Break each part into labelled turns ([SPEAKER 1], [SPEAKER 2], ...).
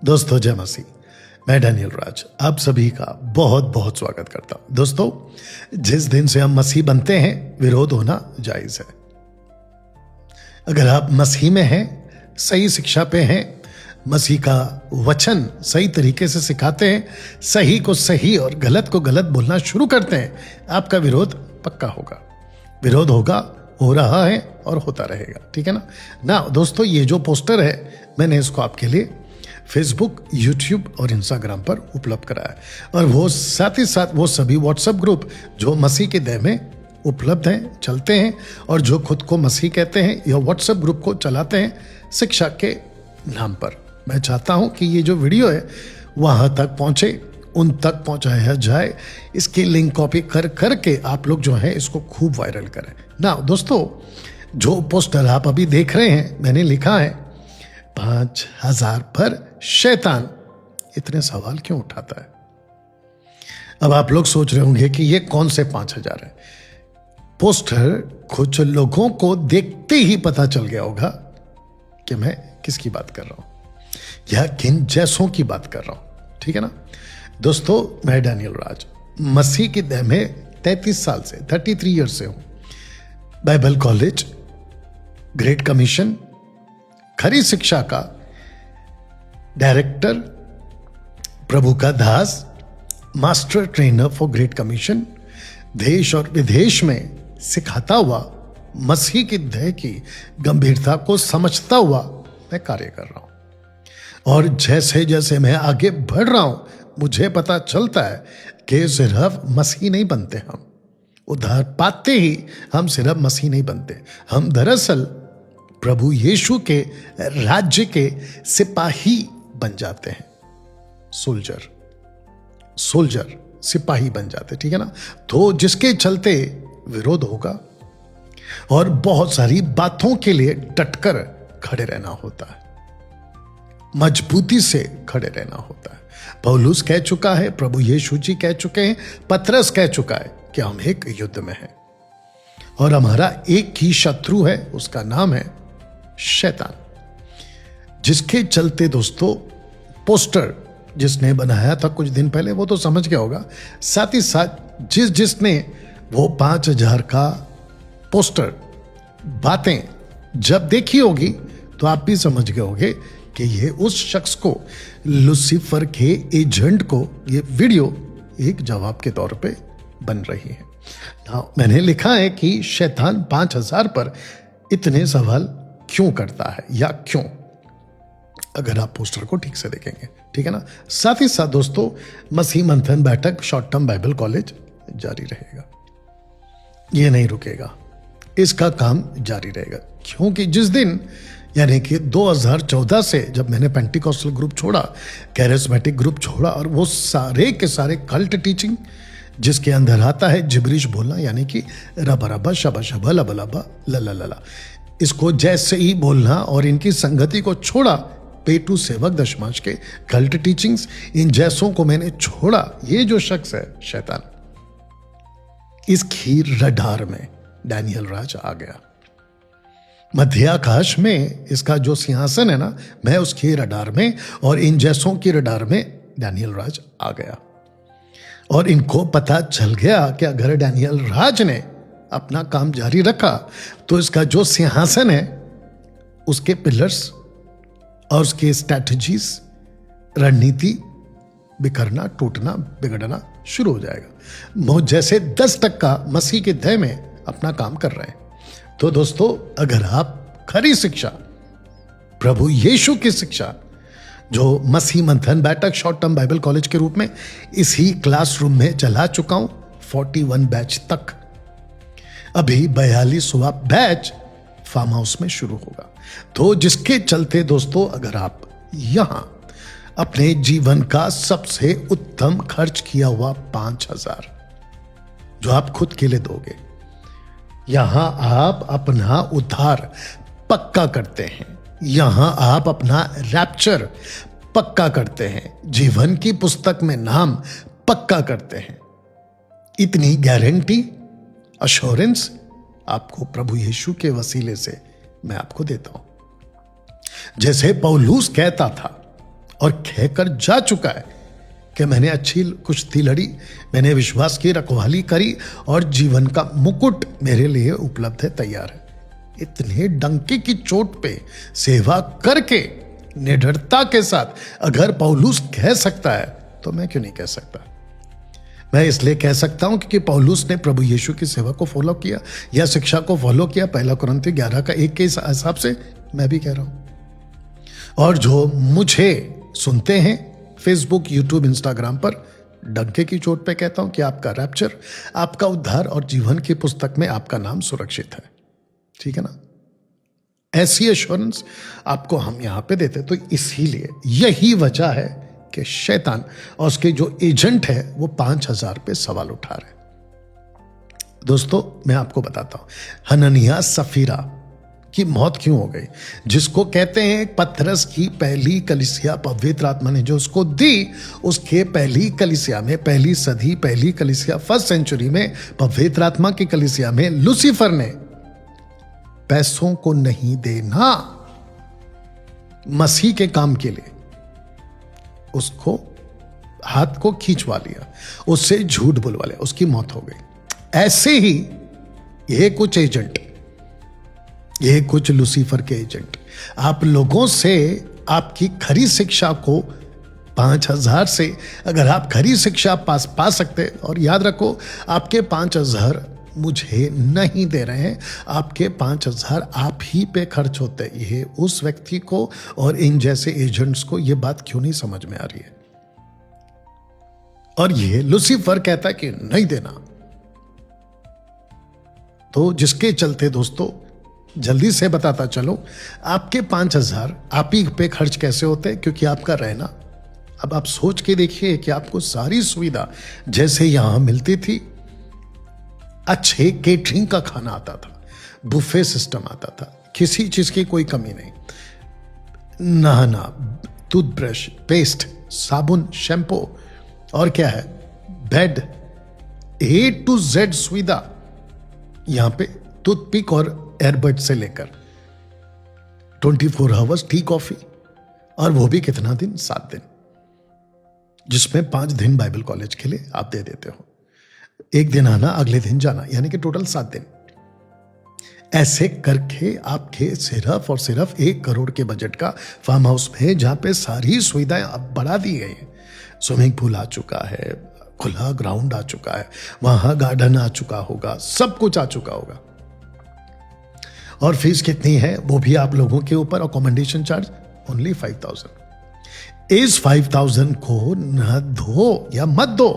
[SPEAKER 1] दोस्तों जय मसीह। मैं डैनियल राज आप सभी का बहुत बहुत स्वागत करता हूं। दोस्तों, जिस दिन से हम मसीह बनते हैं विरोध होना जायज है। अगर आप मसीह में हैं, सही शिक्षा पे हैं, मसीह का वचन सही तरीके से सिखाते हैं, सही को सही और गलत को गलत बोलना शुरू करते हैं, आपका विरोध पक्का होगा। विरोध होगा, हो रहा है और होता रहेगा। ठीक है ना दोस्तों, ये जो पोस्टर है मैंने इसको आपके लिए फेसबुक, यूट्यूब और इंस्टाग्राम पर उपलब्ध कराया है। और वो साथ ही साथ वो सभी व्हाट्सएप ग्रुप जो मसीह के देह में उपलब्ध हैं, चलते हैं, और जो खुद को मसीह कहते हैं या व्हाट्सएप ग्रुप को चलाते हैं शिक्षा के नाम पर। मैं चाहता हूं कि ये जो वीडियो है वहां तक पहुंचे, उन तक पहुंचाया जाए। इसकी लिंक कॉपी कर करके आप लोग जो है इसको खूब वायरल करें ना। दोस्तों, जो पोस्टर आप अभी देख रहे हैं, मैंने लिखा है 5,000 पर शैतान। इतने सवाल क्यों उठाता है? अब आप लोग सोच रहे होंगे कि ये कौन से 5,000 है। पोस्टर कुछ लोगों को देखते ही पता चल गया होगा कि मैं किसकी बात कर रहा हूं या किन जैसों की बात कर रहा हूं। ठीक है ना दोस्तों, मैं डैनियल राज मसीह की देह में 33 साल से 33 ईयर्स से हूं। बाइबल कॉलेज, ग्रेट कमीशन, खरी शिक्षा का डायरेक्टर, प्रभु का दास, master trainer for great commission, देश और विदेश में सिखाता हुआ, मसीह की देह की गंभीरता को समझता हुआ मैं कार्य कर रहा हूं। और जैसे जैसे मैं आगे बढ़ रहा हूं, मुझे पता चलता है कि सिर्फ मसीह नहीं बनते हम, उद्धार पाते ही हम सिर्फ मसीह नहीं बनते, हम दरअसल प्रभु यीशु के राज्य के सिपाही बन जाते हैं। सोल्जर सिपाही बन जाते। ठीक है ना। तो जिसके चलते विरोध होगा और बहुत सारी बातों के लिए डटकर खड़े रहना होता है, मजबूती से खड़े रहना होता है। पौलुस कह चुका है, प्रभु यीशु जी कह चुके हैं, पतरस कह चुका है कि हम एक युद्ध में हैं और हमारा एक ही शत्रु है, उसका नाम है शैतान। जिसके चलते दोस्तों पोस्टर जिसने बनाया था कुछ दिन पहले वो तो समझ गया होगा, साथ ही साथ जिसने वो 5,000 का पोस्टर बातें जब देखी होगी तो आप भी समझ गए होंगे कि ये उस शख्स को, लूसीफर के एजेंट को ये वीडियो एक जवाब के तौर पे बन रही है ना। मैंने लिखा है कि शैतान 5,000 पर इतने सवाल क्यों करता है या क्यों, अगर आप पोस्टर को ठीक से देखेंगे। ठीक है ना। साथ ही साथ दोस्तों, मसीह मंथन बैठक शॉर्ट टर्म बाइबल कॉलेज जारी रहेगा, ये नहीं रुकेगा, इसका काम जारी रहेगा। क्योंकि जिस दिन यानी कि 2014 से जब मैंने पेंटिकॉस्टल ग्रुप छोड़ा, कैरिस्मेटिक ग्रुप छोड़ा, और वो सारे के सारे कल्ट टीचिंग जिसके अंदर आता है जिब्रिश बोलना, यानी कि रबा रबा शबा शबा लबा लबा लला लला, इसको जैसे ही बोलना, और इनकी संगति को छोड़ा, पेटू सेवक दशमांश के कल्ट टीचिंग्स, इन जैसों को मैंने छोड़ा। ये जो शख्स है शैतान, इसकी रडार में डैनियल राज आ गया। मध्य आकाश में इसका जो सिंहासन है ना, मैं उसकी रडार में और इन जैसों की रडार में डैनियल राज आ गया। और इनको पता चल गया कि अगर डैनियल राज ने अपना काम जारी रखा तो इसका जो सिंहासन है, उसके पिलर्स और उसके स्ट्रैटेजीज, रणनीति बिखरना, टूटना, बिगड़ना शुरू हो जाएगा। जैसे 10% मसीह के देह में अपना काम कर रहे हैं। तो दोस्तों, अगर आप खरी शिक्षा, प्रभु यीशु की शिक्षा, जो मसीह मंथन बैठक शॉर्ट टर्म बाइबल कॉलेज के रूप में इसी क्लासरूम में चला चुका हूं 41 बैच तक, अभी 42वां बैच फार्म हाउस में शुरू होगा। तो जिसके चलते दोस्तों, अगर आप यहां अपने जीवन का सबसे उत्तम खर्च किया हुआ 5,000 जो आप खुद के लिए दोगे, यहां आप अपना उद्धार पक्का करते हैं, यहां आप अपना रैप्चर पक्का करते हैं, जीवन की पुस्तक में नाम पक्का करते हैं। इतनी गारंटी, अश्योरेंस आपको प्रभु यीशु के वसीले से मैं आपको देता हूं। जैसे पौलुस कहता था, और कहकर जा चुका है कि मैंने अच्छी कुश्ती लड़ी, मैंने विश्वास की रखवाली करी और जीवन का मुकुट मेरे लिए उपलब्ध है, तैयार है। इतने डंके की चोट पे सेवा करके निडरता के साथ अगर पौलुस कह सकता है तो मैं क्यों नहीं कह सकता? मैं इसलिए कह सकता हूं क्योंकि पौलुस ने प्रभु यीशु की सेवा को फॉलो किया या शिक्षा को फॉलो किया। 1 कुरिन्थियों 11:1 के हिसाब से मैं भी कह रहा हूं। और जो मुझे सुनते हैं फेसबुक, यूट्यूब, इंस्टाग्राम पर, डंके की चोट पे कहता हूं कि आपका रैप्चर, आपका उद्धार और जीवन की पुस्तक में आपका नाम सुरक्षित है। ठीक है ना? ऐसी एश्योरेंस आपको हम यहां पे देते। तो इसीलिए यही वजह है कि शैतान और उसके जो एजेंट है वो 5000 पे सवाल उठा रहे। दोस्तों मैं आपको बताता हूं हननिया सफीरा की मौत क्यों हो गई, जिसको कहते हैं पतरस की पहली कलीसिया पवित्र आत्मा ने जो उसको दी, उसके पहली कलीसिया में, पहली सदी, पहली कलीसिया, फर्स्ट सेंचुरी में, पवित्र आत्मा की कलीसिया में लूसीफर ने पैसों को नहीं देना मसीह के काम के लिए उसको हाथ को खींचवा लिया, उससे झूठ बुलवा लिया, उसकी मौत हो गई। ऐसे ही ये कुछ एजेंट, ये कुछ लूसीफर के एजेंट आप लोगों से आपकी खरी शिक्षा को 5000 से अगर आप खरी शिक्षा पा सकते, और याद रखो आपके 5000 मुझे नहीं दे रहे हैं, आपके 5000 आप ही पे खर्च होते हैं। ये उस व्यक्ति को और इन जैसे एजेंट्स को ये बात क्यों नहीं समझ में आ रही है? और ये लूसीफर कहता है कि नहीं देना। तो जिसके चलते दोस्तों जल्दी से बताता चलो, आपके 5000 आप ही पे खर्च कैसे होते हैं? क्योंकि आपका रहना, अब आप सोच के देखिए कि आपको सारी सुविधा जैसे यहां मिलती थी, अच्छे केटरिंग का खाना आता था, बुफे सिस्टम आता था, किसी चीज की कोई कमी नहीं, नहाना, टूथब्रश, पेस्ट, साबुन, शैम्पू और क्या है, बेड, A to Z सुविधा यहां पे, टूथपिक और एयरबड से लेकर 24 आवर्स टी कॉफी, और वो भी कितना दिन? 7 दिन, जिसमें 5 दिन बाइबल कॉलेज के लिए आप दे देते हो, 1 दिन आना, अगले दिन जाना, यानी कि टोटल 7 दिन। ऐसे करके आपके सिर्फ और सिर्फ 1 करोड़ के बजट का फार्म हाउस में, जहां पे सारी सुविधाएं अब बढ़ा दी गई हैं, स्विमिंग पूल आ चुका है, खुला ग्राउंड आ चुका है, वहां गार्डन आ चुका होगा, सब कुछ आ चुका होगा। और फीस कितनी है वो भी आप लोगों के ऊपर, अकोमोडेशन चार्ज ओनली 5000। इस 5000 को न दो या मत दो।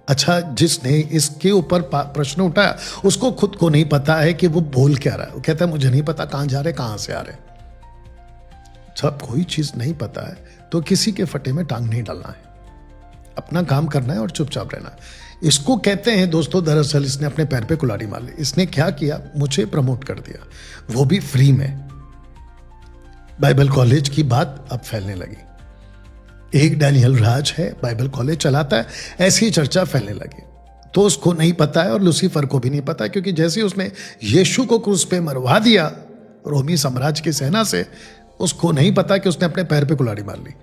[SPEAKER 1] अच्छा, जिसने इसके ऊपर प्रश्न उठाया उसको खुद को नहीं पता है कि वो बोल क्या रहा है। वो कहता है मुझे नहीं पता कहां जा रहे, कहां से आ रहे। जब कोई चीज नहीं पता है तो किसी के फटे में टांग नहीं डालना है, अपना काम करना है और चुपचाप रहना है। इसको कहते हैं दोस्तों, दरअसल इसने अपने पैर पे कुल्हाड़ी मार ली। इसने क्या किया, मुझे प्रमोट कर दिया, वो भी फ्री में। बाइबल कॉलेज की बात अब फैलने लगी। एक डैनियल राज है, बाइबल कॉलेज चलाता है, ऐसी चर्चा फैलने लगी। तो उसको नहीं पता है और लूसीफर को भी नहीं पता, क्योंकि जैसे उसने यीशु को क्रूस पे मरवा दिया रोमी साम्राज्य की सेना से, उसको नहीं पता कि उसने अपने पैर पे कुल्हाड़ी मार ली,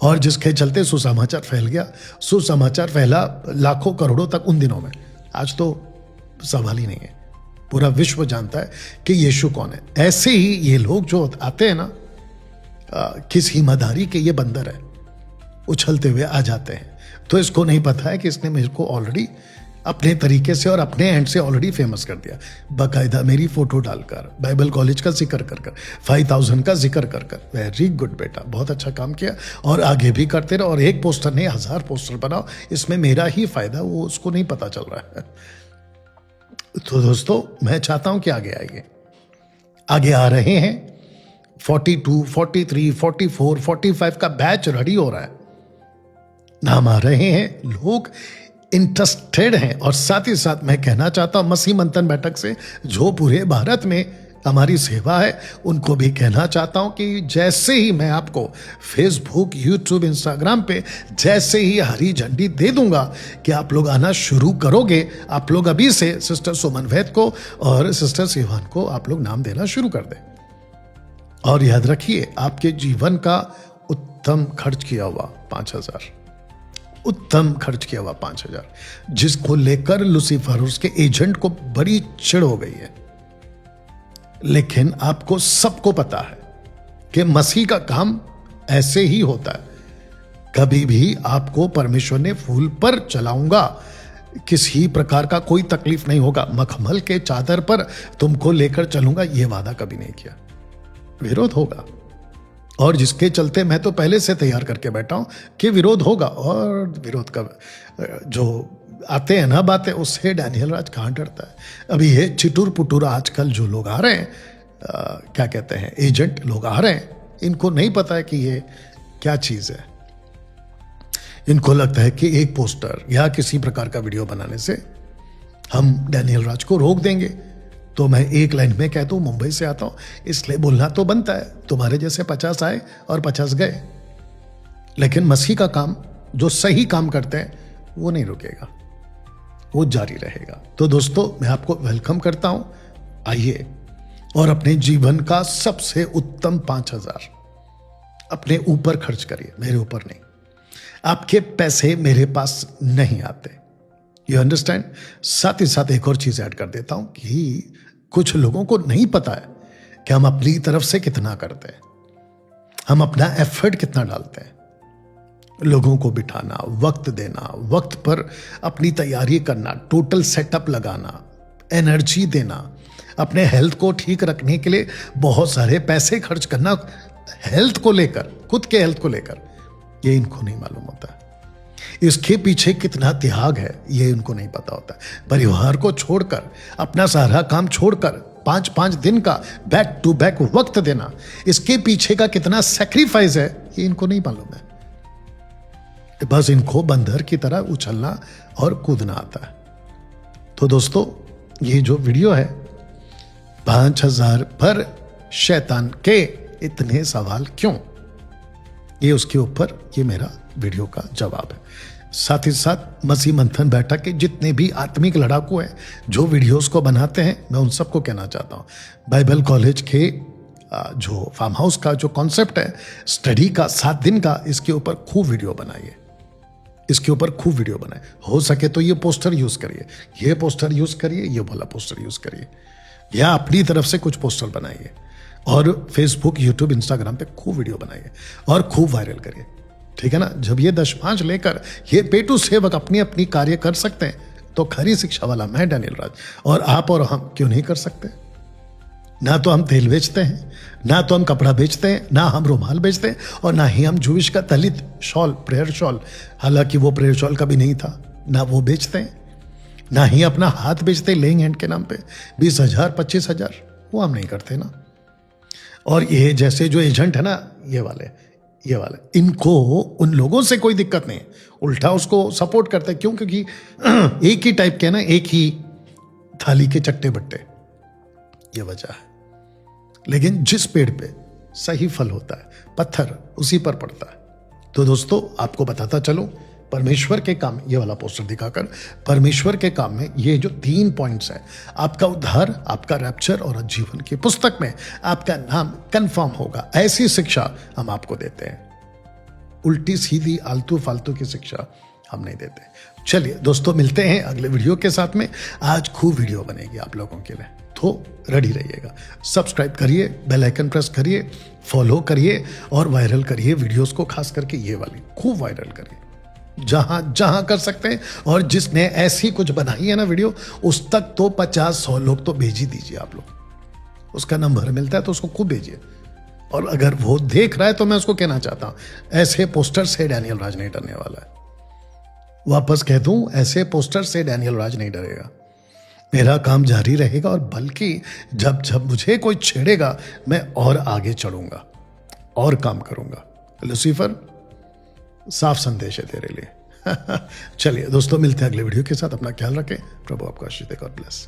[SPEAKER 1] और जिसके चलते सुसमाचार फैल गया। सुसमाचार फैला लाखों करोड़ों तक उन दिनों में। आज तो सवाल ही नहीं है, पूरा विश्व जानता है कि यीशु कौन है। ऐसे ही ये लोग जो आते हैं ना, किसी मदारी के ये बंदर है, उछलते हुए आ जाते हैं। तो इसको नहीं पता है कि इसने मेरे को ऑलरेडी अपने तरीके से और अपने एंड से ऑलरेडी फेमस कर दिया, बाकायदा मेरी फोटो डालकर, बाइबल कॉलेज का जिक्र कर कर, 5000 का जिक्र कर कर। वेरी गुड बेटा, बहुत अच्छा काम किया, और आगे भी करते रहो। और एक पोस्टर नहीं 1000 पोस्टर बनाओ, इसमें मेरा ही फायदा, वो उसको नहीं पता चल रहा है। तो दोस्तों मैं चाहता हूं कि आगे आ रहे हैं। 42, 43, 44, 45 का बैच रेडी हो रहा है, नाम आ रहे हैं, लोग इंटरेस्टेड हैं। और साथ ही साथ मैं कहना चाहता हूं मसीह मंथन बैठक से जो पूरे भारत में हमारी सेवा है, उनको भी कहना चाहता हूं कि जैसे ही मैं आपको फेसबुक, यूट्यूब, इंस्टाग्राम पे जैसे ही हरी झंडी दे दूंगा कि आप लोग आना शुरू करोगे, आप लोग अभी से सिस्टर सुमन वैद को और सिस्टर सिवान को आप लोग नाम देना शुरू कर दें। और याद रखिए, आपके जीवन का उत्तम खर्च किया हुआ 5,000, उत्तम खर्च किया हुआ 5,000, जिसको लेकर लूसीफर उसके एजेंट को बड़ी चिढ़ हो गई है। लेकिन आपको सबको पता है कि मसीह का काम ऐसे ही होता है। कभी भी आपको परमेश्वर ने फूल पर चलाऊंगा, किसी प्रकार का कोई तकलीफ नहीं होगा, मखमल के चादर पर तुमको लेकर चलूंगा, यह वादा कभी नहीं किया। विरोध होगा, और जिसके चलते मैं तो पहले से तैयार करके बैठा हूं कि विरोध होगा। और विरोध का जो आते हैं ना बातें, उससे डैनियल राज कहां डरता है। अभी ये चिटुर पुटुर आजकल जो लोग आ रहे हैं, क्या कहते हैं, एजेंट लोग आ रहे हैं, इनको नहीं पता है कि ये क्या चीज है। इनको लगता है कि एक पोस्टर या किसी प्रकार का वीडियो बनाने से हम डैनियल राज को रोक देंगे। तो मैं एक लाइन में कहता हूं, मुंबई से आता हूं, इसलिए बोलना तो बनता है। तुम्हारे जैसे 50 आए और 50 गए, लेकिन मसीह का काम, जो सही काम करते हैं, वो नहीं रुकेगा, वो जारी रहेगा। तो दोस्तों, मैं आपको वेलकम करता हूं। आइए और अपने जीवन का सबसे उत्तम 5,000 अपने ऊपर खर्च करिए, मेरे ऊपर नहीं। आपके पैसे मेरे पास नहीं आते, यू अंडरस्टैंड। साथ ही साथ एक और चीज ऐड कर देता हूं कि कुछ लोगों को नहीं पता है कि हम अपनी तरफ से कितना करते हैं, हम अपना एफर्ट कितना डालते हैं। लोगों को बिठाना, वक्त देना, वक्त पर अपनी तैयारी करना, टोटल सेटअप लगाना, एनर्जी देना, अपने हेल्थ को ठीक रखने के लिए बहुत सारे पैसे खर्च करना, हेल्थ को लेकर, खुद के हेल्थ को लेकर, ये इनको नहीं मालूम होता। इसके पीछे कितना त्याग है, ये इनको नहीं पता होता। परिवार को छोड़कर, अपना सारा काम छोड़कर 5-5 दिन का बैक टू बैक वक्त देना, इसके पीछे का कितना सैक्रिफाइस है, ये इनको नहीं मालूम है। बस इनको बंदर की तरह उछलना और कूदना आता है। तो दोस्तों, ये जो वीडियो है 5,000 पर शैतान के इतने सवाल क्यों, ये उसके ऊपर ये मेरा वीडियो का जवाब है। साथ ही साथ मसीह मंथन बैठक के जितने भी आत्मिक लड़ाकू हैं जो वीडियोस को बनाते हैं, मैं उन सबको कहना चाहता हूँ, बाइबल कॉलेज के जो फार्म हाउस का जो कॉन्सेप्ट है स्टडी का 7 दिन का, इसके ऊपर खूब वीडियो बनाइए, इसके ऊपर खूब वीडियो बनाए। हो सके तो ये पोस्टर यूज करिए, ये पोस्टर यूज करिए, ये वाला पोस्टर यूज करिए, या अपनी तरफ से कुछ पोस्टर बनाइए, और फेसबुक, यूट्यूब, इंस्टाग्राम पे खूब वीडियो बनाइए और खूब वायरल करिए, ठीक है ना। जब ये दशमांश लेकर ये पेटू सेवक अपनी अपनी कार्य कर सकते हैं, तो खरी शिक्षा वाला मैं डैनियल राज और आप और हम क्यों नहीं कर सकते। ना तो हम तेल बेचते हैं, ना तो हम कपड़ा बेचते हैं, ना हम रुमाल बेचते हैं, और ना ही हम जूविश का दलित शॉल, प्रेयर शॉल, हालांकि वो प्रेयर शॉल कभी नहीं था, ना वो बेचते हैं, ना ही अपना हाथ बेचते लेइंग हैंड के नाम पे 20,000 25,000, वो हम नहीं करते ना। और ये जैसे जो एजेंट है ना, ये वाले, इनको उन लोगों से कोई दिक्कत नहीं है, उल्टा उसको सपोर्ट करते हैं। क्यों? क्योंकि एक ही टाइप के ना, एक ही थाली के चट्टे बट्टे, ये वजह है। लेकिन जिस पेड़ पे सही फल होता है, पत्थर उसी पर पड़ता है। तो दोस्तों, आपको बताता चलूं, परमेश्वर के काम, ये वाला पोस्टर दिखाकर, परमेश्वर के काम में ये जो 3 पॉइंट्स है, आपका उद्धार, आपका रैप्चर और जीवन की पुस्तक में आपका नाम कंफर्म होगा, ऐसी शिक्षा हम आपको देते हैं। उल्टी सीधी आलतू फालतू की शिक्षा हम नहीं देते। चलिए दोस्तों, मिलते हैं अगले वीडियो के साथ में। आज खूब वीडियो बनेगी आप लोगों के लिए, तो रेडी रहिएगा। सब्सक्राइब करिए, बेल आइकन प्रेस करिए, फॉलो करिए और वायरल करिए वीडियोस को, खास करके ये वाली खूब वायरल करिए, जहां जहां कर सकते हैं। और जिसने ऐसी कुछ बनाई है ना वीडियो, उस तक तो 50-100 लोग तो भेज ही दीजिए आप लोग। उसका नंबर मिलता है तो उसको खूब भेजिए। और अगर वो देख रहा है तो मैं उसको कहना चाहता हूं, ऐसे पोस्टर से डैनियल राज नहीं डरने वाला है। वापस कह दूं, ऐसे पोस्टर से डैनियल राज नहीं डरेगा। मेरा काम जारी रहेगा, और बल्कि जब जब मुझे कोई छेड़ेगा, मैं और आगे चढ़ूंगा और काम करूंगा। लूसीफर, साफ संदेश है तेरे लिए। चलिए दोस्तों, मिलते हैं अगले वीडियो के साथ। अपना ख्याल रखें, प्रभु आपका आशीष दे। God bless.